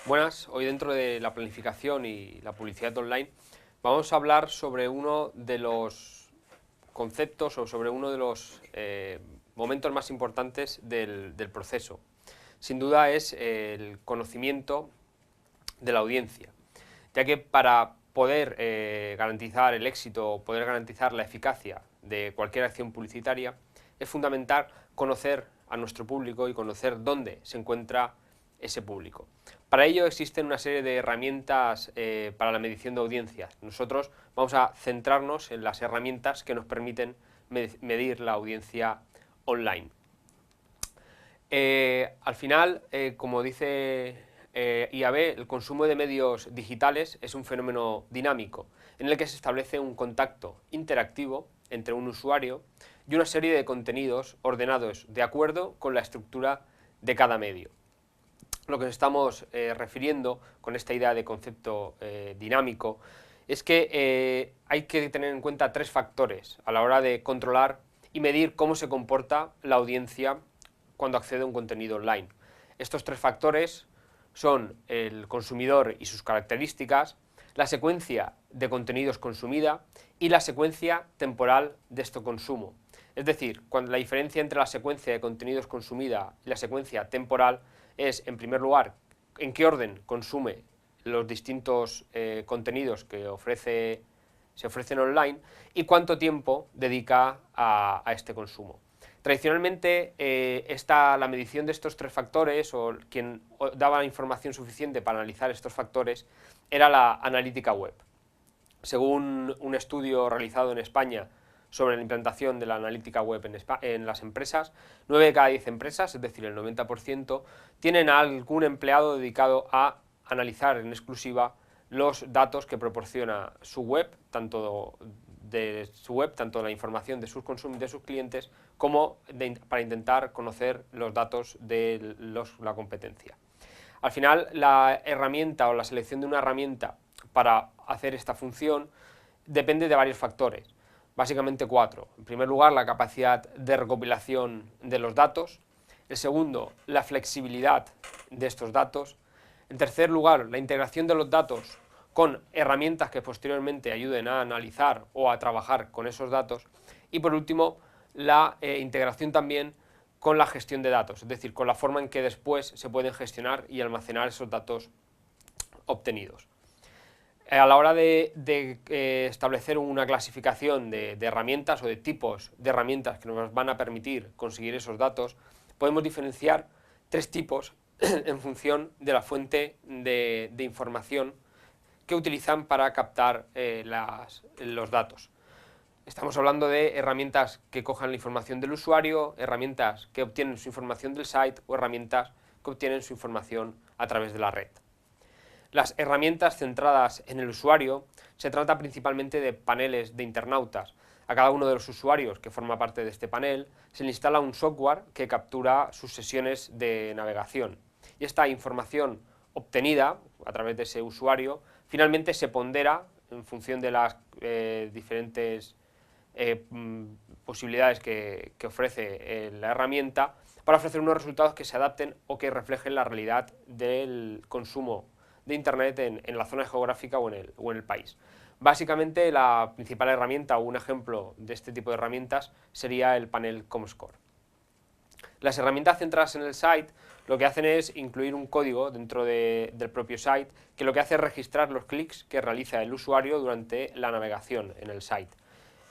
Buenas, hoy dentro de la planificación y la publicidad online vamos a hablar sobre uno de los conceptos o sobre uno de los momentos más importantes del proceso. Sin duda es el conocimiento de la audiencia, ya que para poder garantizar el éxito o poder garantizar la eficacia de cualquier acción publicitaria es fundamental conocer a nuestro público y conocer dónde se encuentra ese público. Para ello existen una serie de herramientas para la medición de audiencias. Nosotros vamos a centrarnos en las herramientas que nos permiten medir la audiencia online. Al final, como dice IAB, el consumo de medios digitales es un fenómeno dinámico en el que se establece un contacto interactivo entre un usuario y una serie de contenidos ordenados de acuerdo con la estructura de cada medio. Lo que nos estamos refiriendo con esta idea de concepto dinámico es que hay que tener en cuenta tres factores a la hora de controlar y medir cómo se comporta la audiencia cuando accede a un contenido online. Estos tres factores son el consumidor y sus características, la secuencia de contenidos consumida y la secuencia temporal de este consumo. Es decir, cuando la diferencia entre la secuencia de contenidos consumida y la secuencia temporal es, en primer lugar, en qué orden consume los distintos contenidos que se ofrecen online y cuánto tiempo dedica a este consumo. Tradicionalmente, la medición de estos tres factores, o quien daba información suficiente para analizar estos factores, era la analítica web. Según un estudio realizado en España sobre la implantación de la analítica web en las empresas, 9 de cada 10 empresas, es decir, el 90%, tienen a algún empleado dedicado a analizar en exclusiva los datos que proporciona su web, tanto la información de sus clientes, como para intentar conocer los datos de la competencia. Al final, la herramienta o la selección de una herramienta para hacer esta función depende de varios factores, básicamente 4. En primer lugar, la capacidad de recopilación de los datos. El segundo, la flexibilidad de estos datos. En tercer lugar, la integración de los datos con herramientas que posteriormente ayuden a analizar o a trabajar con esos datos. Y por último, la integración también con la gestión de datos, es decir, con la forma en que después se pueden gestionar y almacenar esos datos obtenidos. A la hora de establecer una clasificación de herramientas o de tipos de herramientas que nos van a permitir conseguir esos datos, podemos diferenciar tres tipos en función de la fuente de información que utilizan para captar los datos. Estamos hablando de herramientas que cojan la información del usuario, herramientas que obtienen su información del site o herramientas que obtienen su información a través de la red. Las herramientas centradas en el usuario se trata principalmente de paneles de internautas. A cada uno de los usuarios que forma parte de este panel se le instala un software que captura sus sesiones de navegación. Y esta información obtenida a través de ese usuario finalmente se pondera en función de las diferentes posibilidades que ofrece la herramienta para ofrecer unos resultados que se adapten o que reflejen la realidad del consumo de Internet en la zona geográfica o en el país. Básicamente, la principal herramienta o un ejemplo de este tipo de herramientas sería el panel Comscore. Las herramientas centradas en el site lo que hacen es incluir un código dentro del propio site que lo que hace es registrar los clics que realiza el usuario durante la navegación en el site.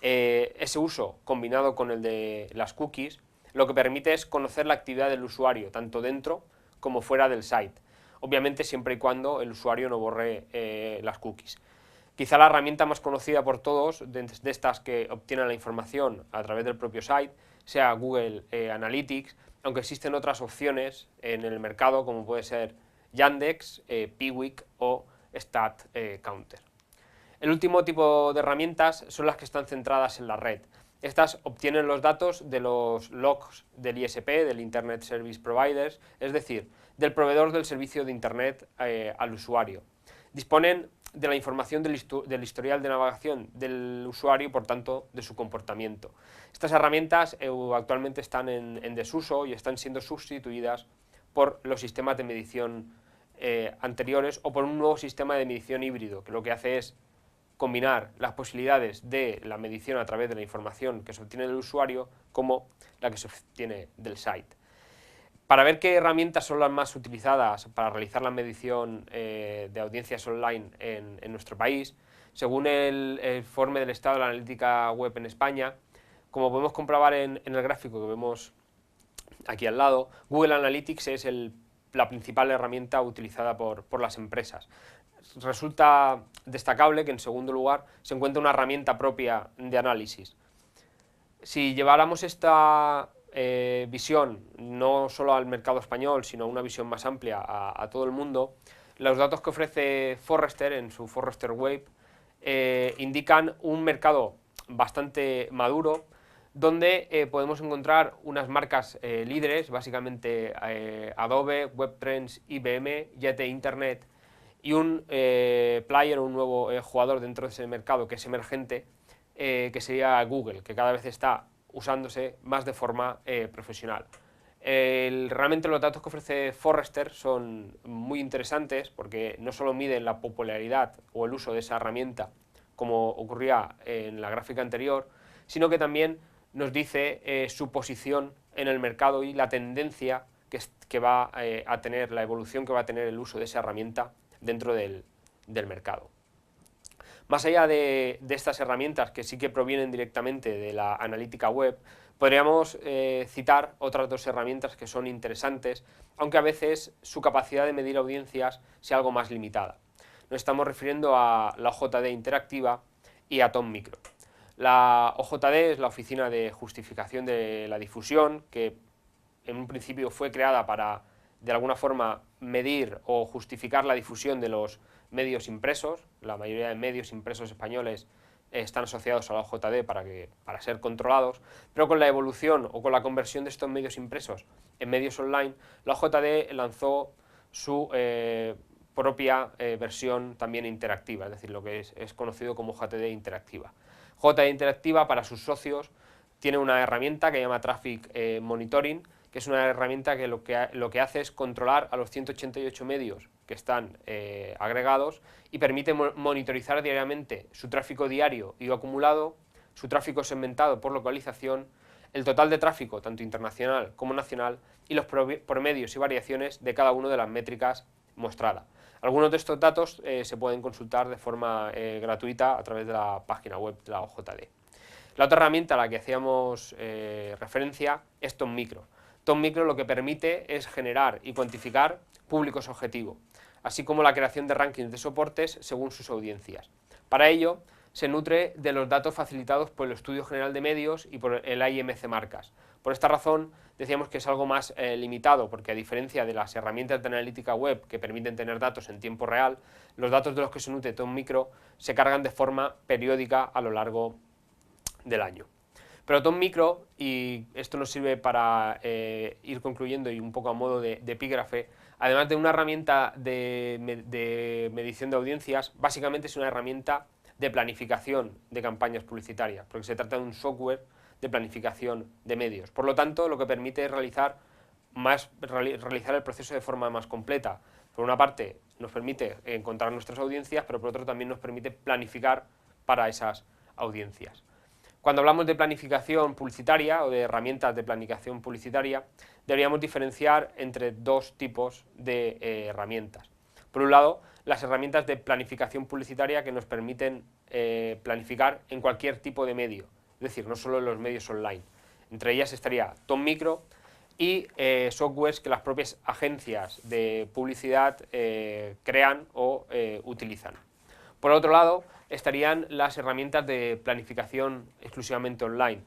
Ese uso, combinado con el de las cookies, lo que permite es conocer la actividad del usuario, tanto dentro como fuera del site. Obviamente siempre y cuando el usuario no borre las cookies. Quizá la herramienta más conocida por todos de estas que obtienen la información a través del propio site sea Google Analytics, aunque existen otras opciones en el mercado como puede ser Yandex, Piwik o StatCounter. El último tipo de herramientas son las que están centradas en la red. Estas obtienen los datos de los logs del ISP, del Internet Service Provider, es decir, del proveedor del servicio de Internet al usuario. Disponen de la información del historial de navegación del usuario y, por tanto, de su comportamiento. Estas herramientas actualmente están en desuso y están siendo sustituidas por los sistemas de medición anteriores, o por un nuevo sistema de medición híbrido, que lo que hace es combinar las posibilidades de la medición a través de la información que se obtiene del usuario como la que se obtiene del site. Para ver qué herramientas son las más utilizadas para realizar la medición de audiencias online en nuestro país, según el informe del estado de la analítica web en España, como podemos comprobar en el gráfico que vemos aquí al lado, Google Analytics es la principal herramienta utilizada por las empresas. Resulta destacable que, en segundo lugar, se encuentra una herramienta propia de análisis. Si lleváramos esta visión no solo al mercado español, sino una visión más amplia a todo el mundo, los datos que ofrece Forrester en su Forrester Wave indican un mercado bastante maduro, donde podemos encontrar unas marcas líderes, básicamente Adobe, Webtrends, IBM, Jet Internet, y un player, un nuevo jugador dentro de ese mercado que es emergente, que sería Google, que cada vez está usándose más de forma profesional. Realmente los datos que ofrece Forrester son muy interesantes porque no solo miden la popularidad o el uso de esa herramienta, como ocurría en la gráfica anterior, sino que también nos dice su posición en el mercado y la tendencia que va a tener, la evolución que va a tener el uso de esa herramienta dentro del mercado. Más allá de estas herramientas, que sí que provienen directamente de la analítica web, podríamos citar otras dos herramientas que son interesantes, aunque a veces su capacidad de medir audiencias sea algo más limitada. Nos estamos refiriendo a la OJD interactiva y a Tom Micro. La OJD es la Oficina de Justificación de la Difusión, que en un principio fue creada para, de alguna forma, medir o justificar la difusión de los medios impresos. La mayoría de medios impresos españoles están asociados a la OJD para ser controlados, pero con la evolución o con la conversión de estos medios impresos en medios online, la OJD lanzó su propia versión también interactiva, es decir, lo que es conocido como OJD interactiva. OJD interactiva, para sus socios, tiene una herramienta que se llama Traffic Monitoring, que es una herramienta que lo que hace es controlar a los 188 medios que están agregados y permite monitorizar diariamente su tráfico diario y acumulado, su tráfico segmentado por localización, el total de tráfico, tanto internacional como nacional, y los promedios y variaciones de cada una de las métricas mostradas. Algunos de estos datos se pueden consultar de forma gratuita a través de la página web de la OJD. La otra herramienta a la que hacíamos referencia es Tom Micro. Tom Micro lo que permite es generar y cuantificar públicos objetivo, así como la creación de rankings de soportes según sus audiencias. Para ello, se nutre de los datos facilitados por el Estudio General de Medios y por el IMC Marcas. Por esta razón, decíamos que es algo más limitado, porque a diferencia de las herramientas de analítica web que permiten tener datos en tiempo real, los datos de los que se nutre Tom Micro se cargan de forma periódica a lo largo del año. Pero Tom Micro, y esto nos sirve para ir concluyendo y un poco a modo de epígrafe, además de una herramienta de medición de audiencias, básicamente es una herramienta de planificación de campañas publicitarias, porque se trata de un software de planificación de medios. Por lo tanto, lo que permite es realizar el proceso de forma más completa. Por una parte, nos permite encontrar nuestras audiencias, pero por otro también nos permite planificar para esas audiencias. Cuando hablamos de planificación publicitaria o de herramientas de planificación publicitaria, deberíamos diferenciar entre dos tipos de herramientas. Por un lado, las herramientas de planificación publicitaria que nos permiten planificar en cualquier tipo de medio, es decir, no solo en los medios online. Entre ellas estaría Tom Micro y softwares que las propias agencias de publicidad crean o utilizan. Por otro lado, estarían las herramientas de planificación exclusivamente online.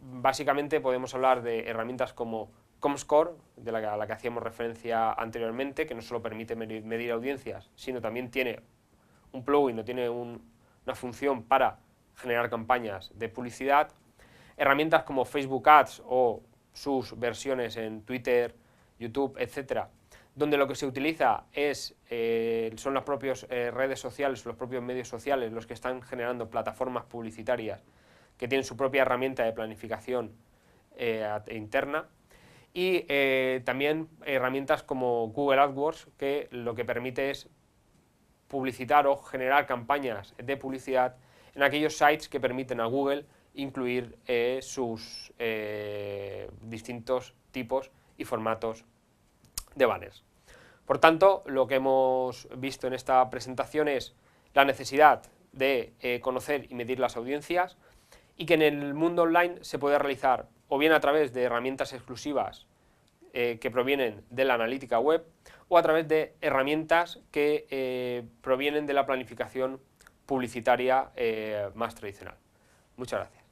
Básicamente podemos hablar de herramientas como Comscore, a la que hacíamos referencia anteriormente, que no solo permite medir audiencias, sino también tiene un plugin o tiene una función para generar campañas de publicidad. Herramientas como Facebook Ads o sus versiones en Twitter, YouTube, etcétera, donde lo que se utiliza son las propias redes sociales, los propios medios sociales los que están generando plataformas publicitarias que tienen su propia herramienta de planificación interna. y también herramientas como Google AdWords, que lo que permite es publicitar o generar campañas de publicidad en aquellos sites que permiten a Google incluir sus distintos tipos y formatos de banners. Por tanto, lo que hemos visto en esta presentación es la necesidad de conocer y medir las audiencias, y que en el mundo online se puede realizar o bien a través de herramientas exclusivas que provienen de la analítica web, o a través de herramientas que provienen de la planificación publicitaria más tradicional. Muchas gracias.